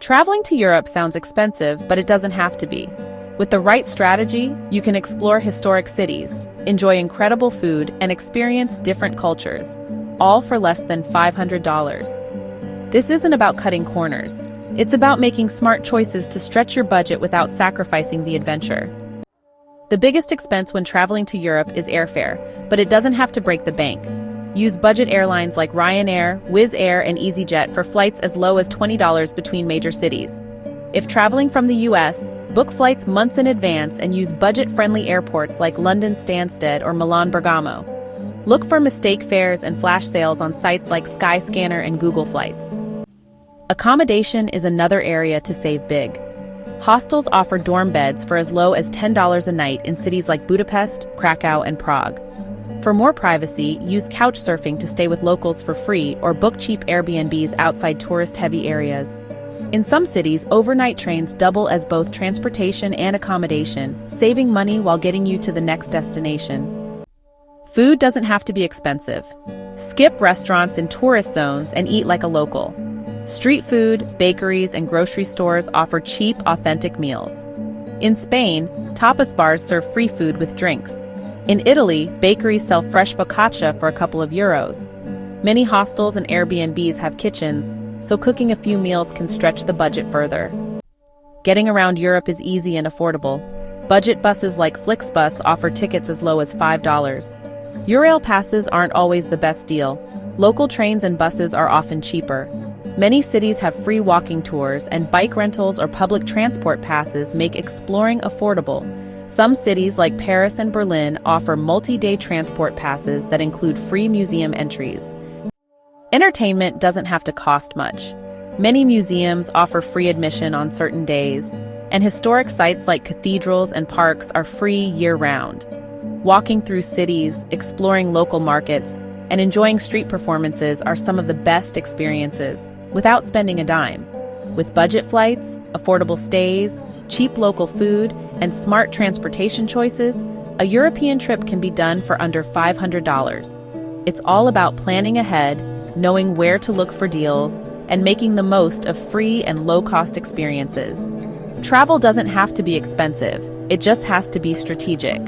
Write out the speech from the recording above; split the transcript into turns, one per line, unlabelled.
Traveling to Europe sounds expensive, but it doesn't have to be. With the right strategy, you can explore historic cities, enjoy incredible food, and experience different cultures, all for less than $500. This isn't about cutting corners. It's about making smart choices to stretch your budget without sacrificing the adventure. The biggest expense when traveling to Europe is airfare, but it doesn't have to break the bank. Use budget airlines like Ryanair, Wizz Air, and EasyJet for flights as low as $20 between major cities. If traveling from the US, book flights months in advance and use budget-friendly airports like London Stansted or Milan Bergamo. Look for mistake fares and flash sales on sites like Skyscanner and Google Flights. Accommodation is another area to save big. Hostels offer dorm beds for as low as $10 a night in cities like Budapest, Krakow, and Prague. For more privacy, use couchsurfing to stay with locals for free or book cheap Airbnbs outside tourist-heavy areas. In some cities, overnight trains double as both transportation and accommodation, saving money while getting you to the next destination. Food doesn't have to be expensive. Skip restaurants in tourist zones and eat like a local. Street food, bakeries, and grocery stores offer cheap, authentic meals. In Spain, tapas bars serve free food with drinks. In Italy, bakeries sell fresh focaccia for a couple of euros. Many hostels and Airbnbs have kitchens, so cooking a few meals can stretch the budget further. Getting around Europe is easy and affordable. Budget buses like Flixbus offer tickets as low as $5. Eurail passes aren't always the best deal. Local trains and buses are often cheaper. Many cities have free walking tours, and bike rentals or public transport passes make exploring affordable. Some cities like Paris and Berlin offer multi-day transport passes that include free museum entries. Entertainment doesn't have to cost much. Many museums offer free admission on certain days, and historic sites like cathedrals and parks are free year-round. Walking through cities, exploring local markets, and enjoying street performances are some of the best experiences, without spending a dime. With budget flights, affordable stays, cheap local food, and smart transportation choices, a European trip can be done for under $500. It's all about planning ahead, knowing where to look for deals, and making the most of free and low-cost experiences. Travel doesn't have to be expensive, it just has to be strategic.